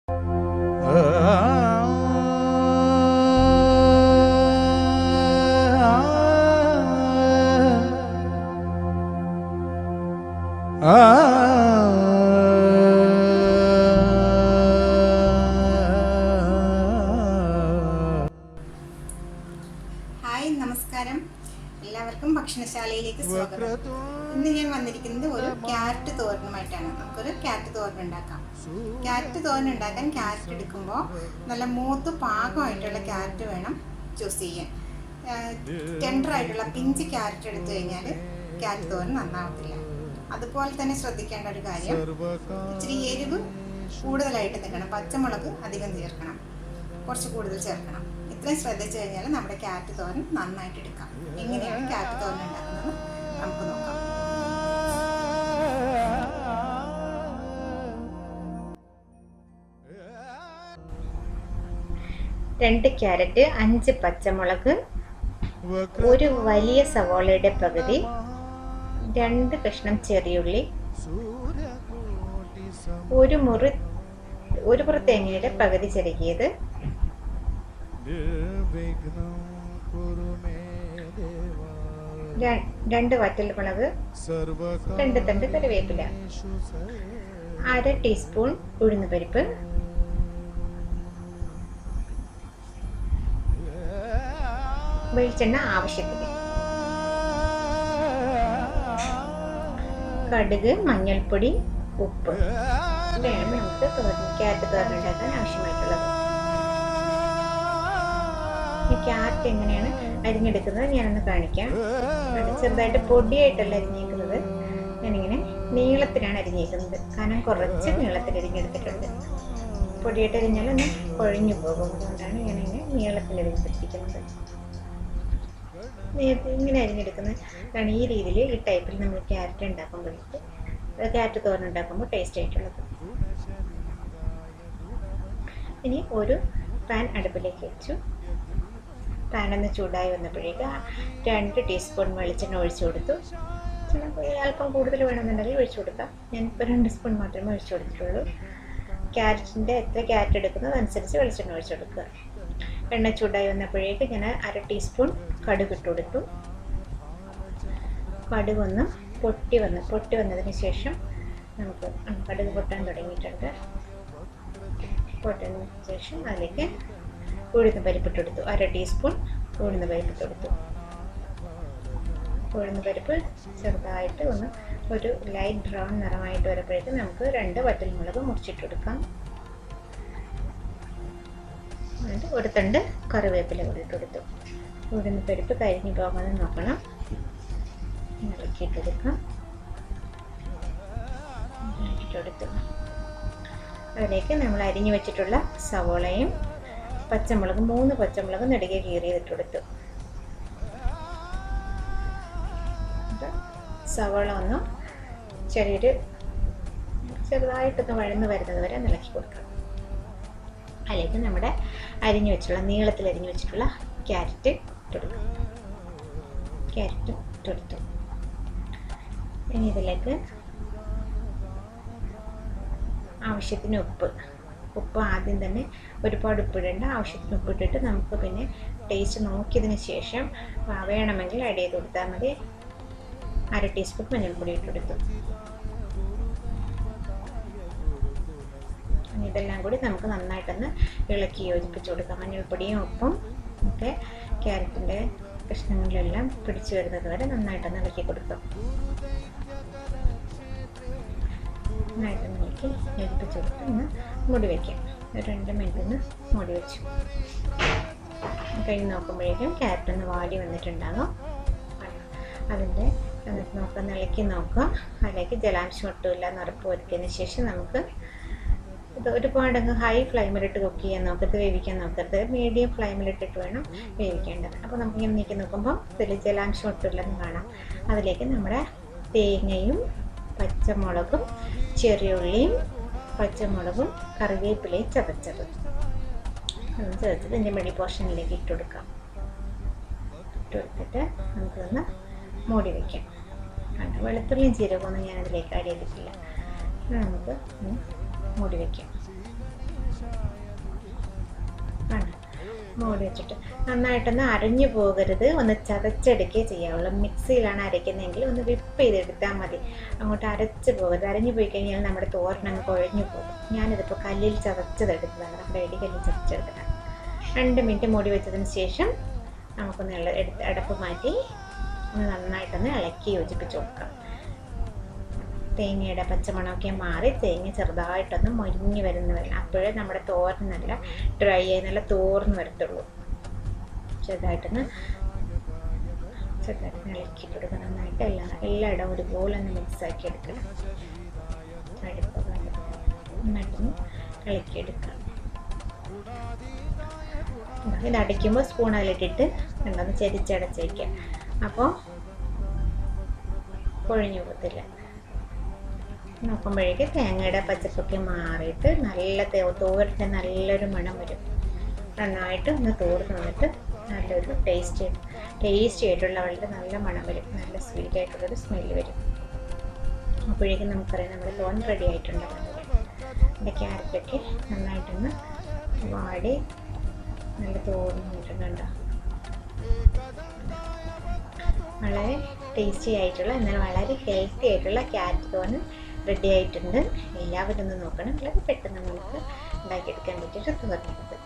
Hi, നമസ്കാരം. എല്ലാവർക്കും ഭക്ഷണശാലയിലേക്ക് സ്വാഗതം. ഇന്ന് ഞാൻ വന്നിരിക്കുന്നത് ഒരു ക്യാരറ്റ് തോരനുമായിട്ടാണ്. നമുക്കൊരു ക്യാരറ്റ് തോരൻ ഉണ്ടാക്കാം. ക്യാരറ്റ് തോരൻ ഉണ്ടാക്കാൻ ക്യാരറ്റ് എടുക്കുമ്പോൾ നല്ല മൂത്ത് പാകമായിട്ടുള്ള ക്യാരറ്റ് വേണം ചൂസ് ചെയ്യാൻ. ടെൻഡറായിട്ടുള്ള പിഞ്ച് ക്യാരറ്റ് എടുത്തു കഴിഞ്ഞാൽ ക്യാരറ്റ് തോരൻ നന്നാവത്തില്ല. അതുപോലെ തന്നെ ശ്രദ്ധിക്കേണ്ട ഒരു കാര്യം, ഇച്ചിരി എരിവ് കൂടുതലായിട്ട് നിൽക്കണം. പച്ചമുളക് അധികം ചേർക്കണം, കുറച്ച് കൂടുതൽ ചേർക്കണം. ഇത്രയും ശ്രദ്ധിച്ചു കഴിഞ്ഞാൽ നമ്മുടെ ക്യാരറ്റ് തോരൻ നന്നായിട്ട് എടുക്കാം. എങ്ങനെയാണ് ക്യാരറ്റ് തോരൻ ഉണ്ടാക്കുന്നത് നമുക്ക് നോക്കാം. രണ്ട് ക്യാരറ്റ്, 5 പച്ചമുളക്, ഒരു വലിയ സവോളയുടെ പകുതി, 2 കഷ്ണം ചെറിയുള്ളി, ഒരു മുറി തേങ്ങയുടെ പകുതി ചെറുകിയത്, 2 വറ്റൽമുളക്, 2 തണ്ട് കറിവേപ്പില, 1/2 ടീസ്പൂൺ ഉഴുന്നുപരിപ്പ്, വെളിച്ചെണ്ണ ആവശ്യത്തിന്, കടുക്, മഞ്ഞൾപ്പൊടി, ഉപ്പ് വേണം നമുക്ക് ക്യാരറ്റ് തോരൻ ഉണ്ടാക്കാൻ ആവശ്യമായിട്ടുള്ളത്. ഈ ക്യാരറ്റ് എങ്ങനെയാണ് അരിഞ്ഞെടുക്കുന്നത് ഞാനൊന്ന് കാണിക്കാം. ചെറുതായിട്ട് പൊടിയായിട്ടല്ല അരിഞ്ഞേക്കുന്നത്, ഞാനിങ്ങനെ നീളത്തിലാണ് അരിഞ്ഞേക്കുന്നത്. കനം കുറച്ച് നീളത്തിൽ അരിഞ്ഞെടുത്തിട്ടുണ്ട്. പൊടിയായിട്ട് അരിഞ്ഞാൽ ഒന്ന് കൊഴിഞ്ഞു പോകും, അതുകൊണ്ടാണ് ഞാനിങ്ങനെ നീളത്തിൽ അരിഞ്ഞെടുത്തിരിക്കുന്നത്. ഇങ്ങനെ അരിഞ്ഞെടുക്കുന്നത് കാരണം ഈ രീതിയിൽ, ഈ ടൈപ്പിൽ നമ്മൾ ക്യാരറ്റ് ഉണ്ടാക്കുമ്പോഴേക്ക് ക്യാരറ്റ് തോരൻ ഉണ്ടാക്കുമ്പോൾ ടേസ്റ്റ് ആയിട്ടുള്ളത്. ഇനി ഒരു പാൻ അടുപ്പിലേക്ക് വെച്ചു. പാൻ ഒന്ന് ചൂടായി വന്നപ്പോഴേക്ക് 2 ടീസ്പൂൺ വെളിച്ചെണ്ണ ഒഴിച്ചു കൊടുത്തു. അല്പം കൂടുതൽ വേണമെന്നുണ്ടെങ്കിൽ ഒഴിച്ചു കൊടുക്കാം. ഞാനിപ്പോൾ 2 സ്പൂൺ മാത്രമേ ഒഴിച്ചു കൊടുത്തിട്ടുള്ളൂ. ക്യാരറ്റിൻ്റെ എത്ര ക്യാരറ്റ് എടുക്കുന്നത് അനുസരിച്ച് വെളിച്ചെണ്ണ ഒഴിച്ചു കൊടുക്കുക. എണ്ണ ചൂടായി വന്നപ്പോഴേക്ക് ഞാൻ 1/2 ടീസ്പൂൺ കടുക് ഇട്ട് കൊടുത്തു. കടുക് ഒന്ന് പൊട്ടി വന്നതിന് ശേഷം നമുക്ക് കടുക് പൊട്ടാൻ തുടങ്ങിയിട്ടുണ്ട്. പൊട്ടതിന് ശേഷം അതിലേക്ക് ഉഴുന്ന് പരിപ്പിട്ട് കൊടുത്തു. 1/2 ടീസ്പൂൺ ഉഴുന്ന് പരിപ്പിട്ട് കൊടുത്തു. ഉഴുന്ന് പരിപ്പ് ചെറുതായിട്ട് ഒന്ന് ഒരു ലൈറ്റ് ബ്രൗൺ നിറമായിട്ട് വരുമ്പോഴേക്കും നമുക്ക് 2 വറ്റൽമുളക് മുറിച്ചിട്ട് കൊടുക്കാം. എന്നിട്ട് ഒരു തണ്ട് കറിവേപ്പില കൂടി ഇട്ട് കൊടുത്തു. ഉഴുന്ന് പരിപ്പ് കരിഞ്ഞു പോകാതെ നോക്കണം. ഇളക്കിയിട്ട് കൊടുക്കാം. ഇട്ടെടുത്തു. അതിലേക്ക് നമ്മൾ അരിഞ്ഞു വെച്ചിട്ടുള്ള സവോളയും പച്ചമുളകും 3 പച്ചമുളക് നെടുകെ കീറിയതിട്ട് കൊടുത്തു. സവോള ഒന്ന് ചെറുതായിട്ടൊന്ന് വഴന്ന് വരുന്നത് വരെ ഇളക്കി കൊടുക്കാം. അതിലേക്ക് നമ്മുടെ നീളത്തിൽ അരിഞ്ഞു വെച്ചിട്ടുള്ള ക്യാരറ്റ് ഇട്ടെടുക്കും. ക്യാരറ്റ് ഇട്ടെടുത്തു. ഇനി ഇതിലേക്ക് ആവശ്യത്തിന് ഉപ്പ് ആദ്യം തന്നെ ഒരുപാട് ഉപ്പിടേണ്ട, ആവശ്യത്തിന് ഉപ്പിട്ടിട്ട് നമുക്ക് പിന്നെ ടേസ്റ്റ് നോക്കിയതിന് ശേഷം വേണമെങ്കിൽ ആഡ് ചെയ്ത് കൊടുത്താൽ മതി. 1/2 ടീസ്പൂൺ മഞ്ഞൾപ്പൊടി ഇട്ടെടുത്തു. ഇതെല്ലാം കൂടി നമുക്ക് നന്നായിട്ടൊന്ന് ഇളക്കി യോജിപ്പിച്ച് കൊടുക്കാം. മഞ്ഞൾപ്പൊടിയും ഉപ്പും ഒക്കെ ക്യാരറ്റിൻ്റെ കഷ്ണങ്ങളിലെല്ലാം പിടിച്ചു വരുന്നത് വരെ നന്നായിട്ടൊന്ന് ഇളക്കി കൊടുക്കാം. നന്നായിട്ടൊന്ന് ഇളക്കി യോജിപ്പിച്ച് കൊടുത്ത് ഒന്ന് മൂടി വയ്ക്കാം. ഒരു 2 മിനിറ്റ് ഒന്ന് മൂടി വെച്ചു. കഴിഞ്ഞ് നോക്കുമ്പോഴേക്കും ക്യാരറ്റ് ഒന്ന് വാടി വന്നിട്ടുണ്ടാകും. അതിൻ്റെ എന്നിട്ട് ഇളക്കി നോക്കുക. അതിലേക്ക് ജലാംശം ഒട്ടുമില്ല എന്ന് ഉറപ്പ് വരുത്തിയതിന് ശേഷം നമുക്ക് ഇത് ഒരുപാടങ്ങ് ഹൈ ഫ്ലെയിമിലിട്ട് കുക്ക് ചെയ്യാൻ നോക്കരുത്, വേവിക്കാൻ നോക്കരുത്. മീഡിയം ഫ്ലെയിമിലിട്ടിട്ട് വേണം വേവിക്കേണ്ടത്. അപ്പോൾ നമുക്ക് ഇങ്ങനെ നീക്കി നോക്കുമ്പോൾ ഇതിൽ ജലാംശം ഒട്ടുമില്ലെന്ന് കാണാം. അതിലേക്ക് നമ്മുടെ തേങ്ങയും പച്ചമുളകും ചെറിയുള്ളിയും പച്ചമുളകും കറിവേപ്പിലയും ചതച്ചത് ചേർത്തിട്ട് ഇതിൻ്റെ മിഡിൽ പോർഷനിലേക്ക് ഇട്ട് കൊടുക്കാം. ഇട്ട് കൊടുത്തിട്ട് നമുക്കൊന്ന് മൂടി വയ്ക്കാം. വെളുത്തുള്ളിയും ജീരകമൊന്നും ഞാനതിലേക്ക് ആഡ് ചെയ്തിട്ടില്ല. നമുക്ക് മൂടി വയ്ക്കാം. മൂടി വെച്ചിട്ട് നന്നായിട്ടൊന്ന് അരഞ്ഞു പോകരുത്, ഒന്ന് ചതച്ചെടുക്കുകയേ ചെയ്യാവുള്ളൂ. മിക്സിയിലാണ് അരയ്ക്കുന്നതെങ്കിൽ ഒന്ന് വിപ്പ് ചെയ്തെടുത്താൽ മതി. അങ്ങോട്ട് അരച്ച് പോകരുത്. അരഞ്ഞു പോയി കഴിഞ്ഞാൽ നമ്മുടെ തോരനങ്ങ് കുഴഞ്ഞു പോകും. ഞാനിതിപ്പോൾ കല്ലിൽ ചതച്ചെടുത്തതാണ്, നമ്മുടെ ഇടികല്ലിൽ ചതച്ചെടുത്തതാണ്. 2 മിനിറ്റ് മൂടി വെച്ചതിന് ശേഷം നമുക്കൊന്ന് അടപ്പ് മാറ്റി ഒന്ന് നന്നായിട്ടൊന്ന് ഇളക്കി യോജിപ്പിച്ച് കൊടുക്കാം. തേങ്ങയുടെ പച്ചമണമൊക്കെ മാറി തേങ്ങ ചെറുതായിട്ടൊന്ന് മൊരിഞ്ഞ് വരണം. അപ്പോഴേ നമ്മുടെ തോരൻ നല്ല ഡ്രൈ ആയി നല്ല തോർന്ന് വരത്തുള്ളൂ. ചെറുതായിട്ടൊന്ന് ഇളക്കിയിട്ട് കൊടുക്കുക. നന്നായിട്ട് എല്ലായിടവും ഒരുപോലെ ഒന്ന് മിക്സാക്കി എടുക്കണം. നന്നായിട്ടൊന്ന് ഇളക്കിയെടുക്കാം. ഇത് അടയ്ക്കുമ്പോൾ സ്പൂൺ അതിലിട്ടിട്ട് രണ്ടൊന്ന് ചെരിച്ചടച്ച് വയ്ക്കാം. അപ്പോൾ കൊഴിഞ്ഞു പോകത്തില്ല. നോക്കുമ്പോഴേക്ക് തേങ്ങയുടെ പച്ചപ്പൊക്കെ മാറിയിട്ട് നല്ല തോരൻ്റെ നല്ലൊരു മണം വരും. നന്നായിട്ട് ഒന്ന് തോർന്ന് വന്നിട്ട് നല്ലൊരു ടേസ്റ്റി ആയിട്ടുള്ള വളരെ നല്ല മണം വരും. നല്ല സ്വീറ്റ് ആയിട്ടുള്ളൊരു സ്മെല്ല് വരും. അപ്പോഴേക്കും നമുക്കറിയാം നമ്മുടെ തോരൻ റെഡി ആയിട്ടുണ്ടാകും. എൻ്റെ ക്യാരറ്റൊക്കെ നന്നായിട്ടൊന്ന് വാടി നല്ല തോർന്ന് വന്നിട്ടുണ്ടോ. വളരെ ടേസ്റ്റി ആയിട്ടുള്ള എന്നാൽ വളരെ ഹെൽത്തി ആയിട്ടുള്ള ക്യാരറ്റ് തോരൻ റെഡി ആയിട്ടുണ്ട്. എല്ലാവരും ഒന്ന് നോക്കണം. വളരെ പെട്ടെന്ന് നമുക്ക് ഉണ്ടാക്കിയെടുക്കാൻ പറ്റിയിട്ട് തോരനുള്ളത്.